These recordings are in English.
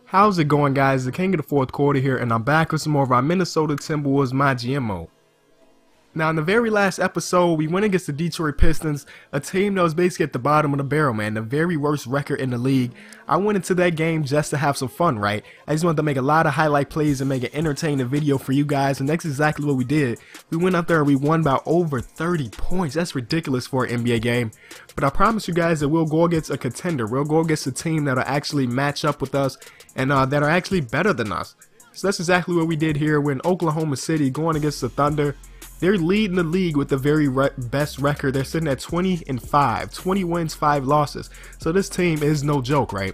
How's it going, guys? The king of the fourth quarter here, and I'm back with some more of our Minnesota Timberwolves MyGM mode. Now, in the very last episode, we went against the Detroit Pistons, a team that was basically at the bottom of the barrel, man, the very worst record in the league. I went into that game just to have some fun, right? I just wanted to make a lot of highlight plays and make an entertaining video for you guys, and that's exactly what we did. We went out there and we won by over 30 points. That's ridiculous for an NBA game. But I promise you guys that we'll go against a contender. We'll go against a team that'll actually match up with us and that are actually better than us. So that's exactly what we did here. We're in Oklahoma City going against the Thunder. They're leading the league with the very best record. They're sitting at 20-5, 20 wins, 5 losses. So this team is no joke, right?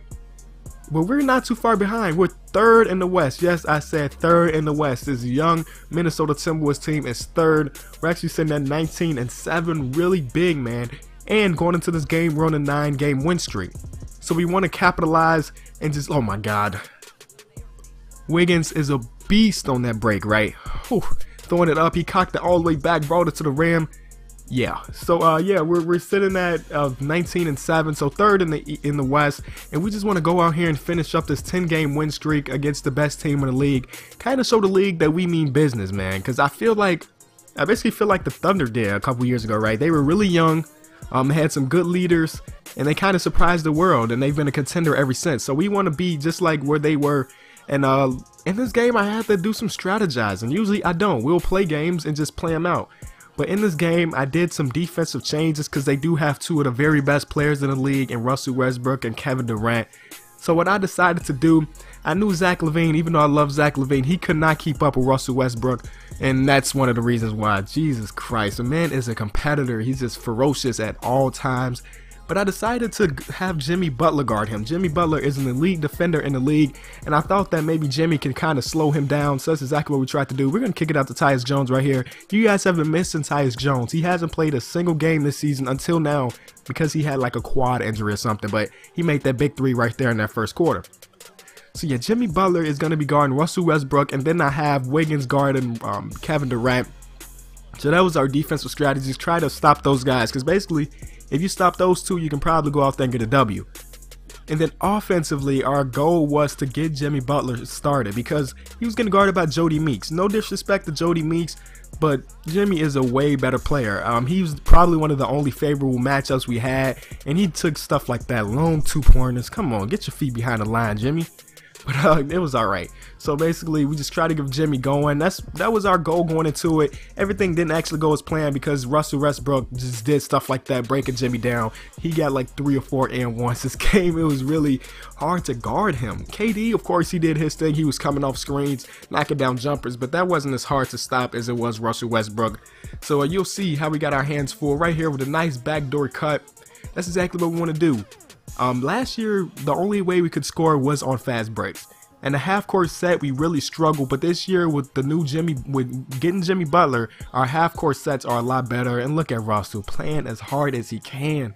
But we're not too far behind. We're third in the West. Yes, I said third in the West. This young Minnesota Timberwolves team is third. We're actually sitting at 19-7, really big, man. And going into this game, we're on a 9-game win streak. So we want to capitalize and just, oh my God. Wiggins is a beast on that break, right? Whew. Throwing it up, he cocked it all the way back, brought it to the rim. Yeah, so yeah, we're sitting at 19-7, so third in the West, and we just want to go out here and finish up this 10-game win streak against the best team in the league. Kind of show the league that we mean business, man. Because I basically feel like the Thunder did a couple years ago, right? They were really young, had some good leaders, and they kind of surprised the world, and they've been a contender ever since. So we want to be just like where they were. And in this game, I had to do some strategizing. Usually I don't. We'll play games and just play them out. But in this game, I did some defensive changes because they do have two of the very best players in the league in Russell Westbrook and Kevin Durant. So what I decided to do, I knew Zach LaVine, even though I love Zach LaVine, he could not keep up with Russell Westbrook. And that's one of the reasons why. Jesus Christ, the man is a competitor. He's just ferocious at all times. But I decided to have Jimmy Butler guard him. Jimmy Butler is an elite defender in the league, and I thought that maybe Jimmy can kind of slow him down, so that's exactly what we tried to do. We're going to kick it out to Tyus Jones right here. You guys have been missing Tyus Jones. He hasn't played a single game this season until now because he had like a quad injury or something, but he made that big three right there in that first quarter. So yeah, Jimmy Butler is going to be guarding Russell Westbrook, and then I have Wiggins guarding Kevin Durant. So that was our defensive strategies. Try to stop those guys, because basically, if you stop those two, you can probably go out there and get a W. And then offensively, our goal was to get Jimmy Butler started because he was getting guarded by Jody Meeks. No disrespect to Jody Meeks, but Jimmy is a way better player. He was probably one of the only favorable matchups we had, and he took stuff like that, lone two-pointers. Come on, get your feet behind the line, Jimmy. But it was alright. So basically, we just tried to give Jimmy going. That was our goal going into it. Everything didn't actually go as planned because Russell Westbrook just did stuff like that, breaking Jimmy down. He got like 3 or 4 and-1s this game. It was really hard to guard him. KD, of course, he did his thing. He was coming off screens, knocking down jumpers, but that wasn't as hard to stop as it was Russell Westbrook. So you'll see how we got our hands full right here with a nice backdoor cut. That's exactly what we want to do. Last year, the only way we could score was on fast breaks. And the half-court set, we really struggled. But this year, with the new with getting Jimmy Butler, our half-court sets are a lot better. And look at Russell playing as hard as he can.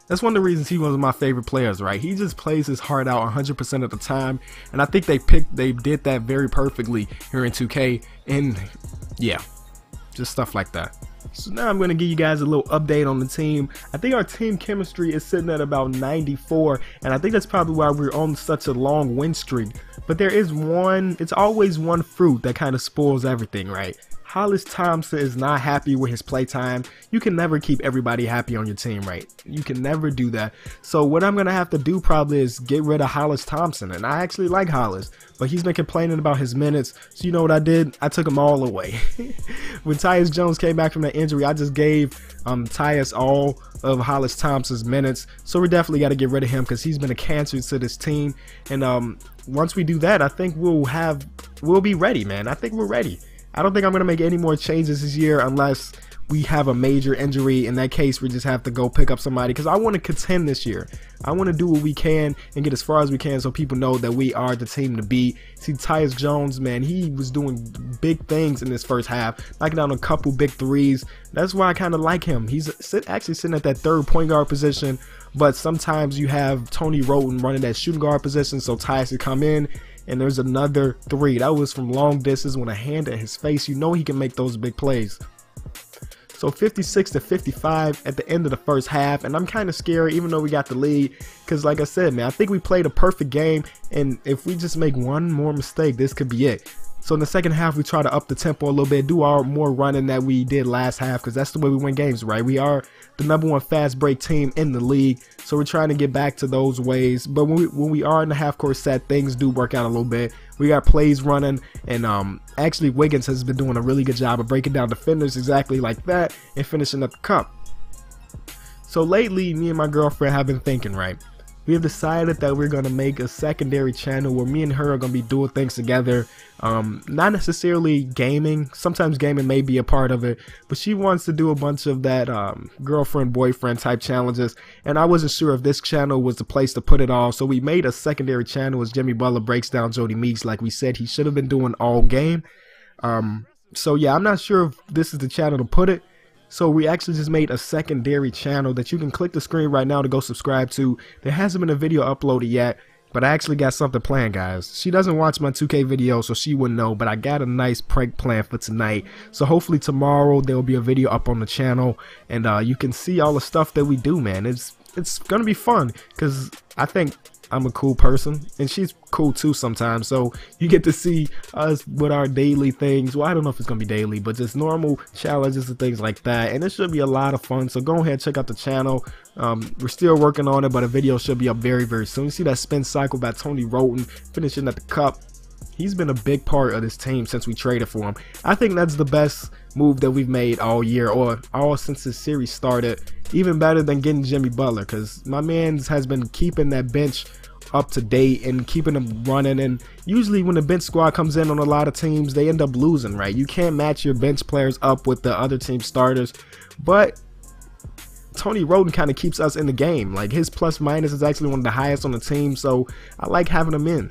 That's one of the reasons he's one of my favorite players, right? He just plays his heart out 100% of the time. And I think they did that very perfectly here in 2K. And yeah, just stuff like that. So now I'm going to give you guys a little update on the team. I think our team chemistry is sitting at about 94, and I think that's probably why we're on such a long win streak. But there is it's always one fruit that kind of spoils everything, right? Hollis Thompson is not happy with his playtime. You can never keep everybody happy on your team, right? You can never do that. So what I'm going to have to do probably is get rid of Hollis Thompson. And I actually like Hollis, but he's been complaining about his minutes. So you know what I did? I took them all away. When Tyus Jones came back from that injury, I just gave Tyus all of Hollis Thompson's minutes. So we definitely got to get rid of him because he's been a cancer to this team. And once we do that, I think we'll be ready, man. I think we're ready. I don't think I'm going to make any more changes this year unless we have a major injury. In that case, we just have to go pick up somebody because I want to contend this year. I want to do what we can and get as far as we can so people know that we are the team to beat. See, Tyus Jones, man, he was doing big things in this first half, knocking down a couple big threes. That's why I kind of like him. He's actually sitting at that third point guard position, but sometimes you have Tony Roten running that shooting guard position, so Tyus could come in. And there's another three. That was from long distance with a hand at his face. You know he can make those big plays. So 56 to 55 at the end of the first half, and I'm kind of scared even though we got the lead, because like I said, man, I think we played a perfect game, and if we just make one more mistake, this could be it. So in the second half, we try to up the tempo a little bit, do our more running that we did last half, because that's the way we win games, right? We are the #1 fast break team in the league, so we're trying to get back to those ways. But when we are in the half court set, things do work out a little bit. We got plays running, and actually Wiggins has been doing a really good job of breaking down defenders exactly like that and finishing up the cup. So lately, me and my girlfriend have been thinking, right? We have decided that we're going to make a secondary channel where me and her are going to be doing things together. Not necessarily gaming. Sometimes gaming may be a part of it, but she wants to do a bunch of that girlfriend boyfriend type challenges, and I wasn't sure if this channel was the place to put it all, so we made a secondary channel as Jimmy Butler breaks down Jody Meeks like we said he should have been doing all game. So yeah, I'm not sure if this is the channel to put it. So we actually just made a secondary channel that you can click the screen right now to go subscribe to. There hasn't been a video uploaded yet, but I actually got something planned, guys. She doesn't watch my 2K videos, so she wouldn't know, but I got a nice prank plan for tonight. So hopefully tomorrow there will be a video up on the channel, and you can see all the stuff that we do, man. It's gonna be fun, because I think I'm a cool person, and she's cool too sometimes, so you get to see us with our daily things. Well, I don't know if it's gonna be daily, but just normal challenges and things like that, and it should be a lot of fun. So go ahead and check out the channel. We're still working on it, but a video should be up very, very soon. You see that spin cycle by Tony Roten finishing at the cup. He's been a big part of this team since we traded for him. I think that's the best move that we've made all year, or all since the series started. Even better than getting Jimmy Butler, because my man has been keeping that bench up to date and keeping them running. And usually when the bench squad comes in on a lot of teams, they end up losing, right? You can't match your bench players up with the other team starters, but Tony Roten kind of keeps us in the game. Like, his plus minus is actually one of the highest on the team, so I like having him in.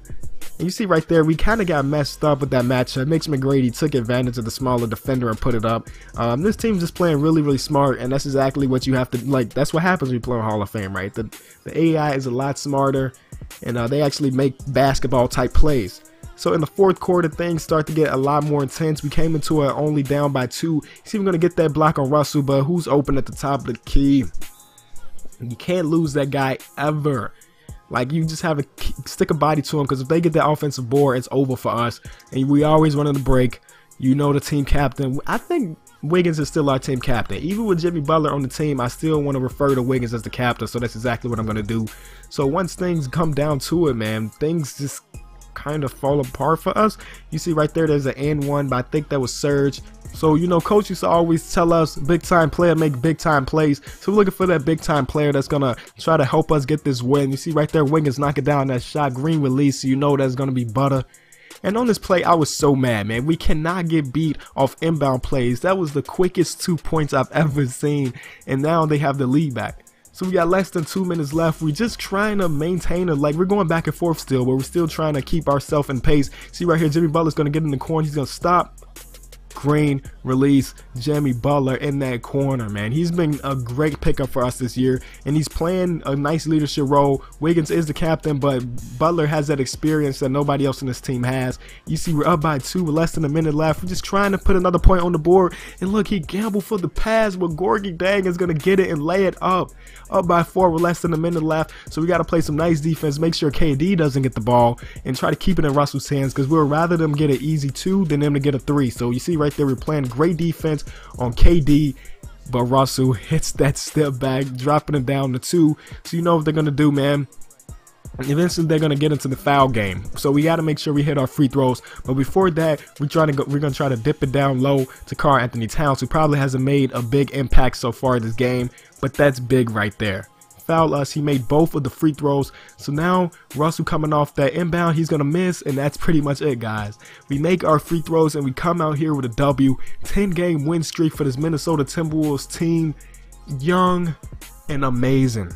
And you see right there, we kind of got messed up with that matchup. Mitch McGrady took advantage of the smaller defender and put it up. This team's just playing really, really smart, and that's exactly what you have to, like, that's what happens when you play on Hall of Fame, right? The AI is a lot smarter, and they actually make basketball type plays. So in the fourth quarter, things start to get a lot more intense. We came into it only down by 2. See, we're going to get that block on Russell, but who's open at the top of the key? You can't lose that guy ever. Like, you just have to stick a body to him, because if they get that offensive board, it's over for us. And we always run in the break. You know, the team captain. I think Wiggins is still our team captain. Even with Jimmy Butler on the team, I still want to refer to Wiggins as the captain. So that's exactly what I'm going to do. So once things come down to it, man, things just kind of fall apart for us. You see right there, there's an N1, but I think that was Serge. So, you know, coach used to always tell us big time player make big time plays. So we're looking for that big time player that's gonna try to help us get this win. You see right there, Wiggins knocking down that shot, green release, so you know that's gonna be butter. And on this play, I was so mad, man. We cannot get beat off inbound plays. That was the quickest 2 points I've ever seen, and now they have the lead back. So we got less than 2 minutes left. We're just trying to maintain it. Like, we're going back and forth still, but we're still trying to keep ourselves in pace. See right here, Jimmy Butler's going to get in the corner. He's going to stop. Green release, Jimmy Butler in that corner, man. He's been a great pickup for us this year, and he's playing a nice leadership role. Wiggins is the captain, but Butler has that experience that nobody else in this team has. You see we're up by 2 with less than a minute left. We're just trying to put another point on the board, and look, he gambled for the pass, but Gorgie Dang is going to get it and lay it up by 4 with less than a minute left. So we got to play some nice defense, make sure KD doesn't get the ball, and try to keep it in Russell's hands, because we'd rather them get an easy 2 than them to get a 3. So you see right there, we're playing great defense on KD, but Russell hits that step back, dropping it down to 2. So you know what they're gonna do, man. Eventually they're gonna get into the foul game, so we got to make sure we hit our free throws. But before that, we're gonna try to dip it down low to Karl Anthony Towns, who probably hasn't made a big impact so far this game, but that's big right there. Foul us, he made both of the free throws. So now Russell coming off that inbound, he's gonna miss, and that's pretty much it, guys. We make our free throws and we come out here with a W. 10-game win streak for this Minnesota Timberwolves team. Young and amazing.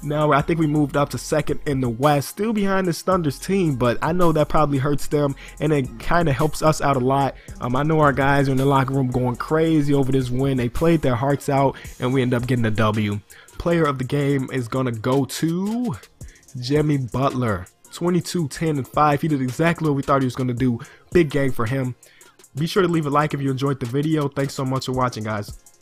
Now I think we moved up to second in the West, still behind this Thunder's team, but I know that probably hurts them, and it kind of helps us out a lot. I know our guys are in the locker room going crazy over this win. They played their hearts out, and we end up getting a W. Player of the game is gonna go to Jimmy Butler. 22, 10, and 5. He did exactly what we thought he was gonna do. Big game for him. Be sure to leave a like if you enjoyed the video. Thanks so much for watching, guys.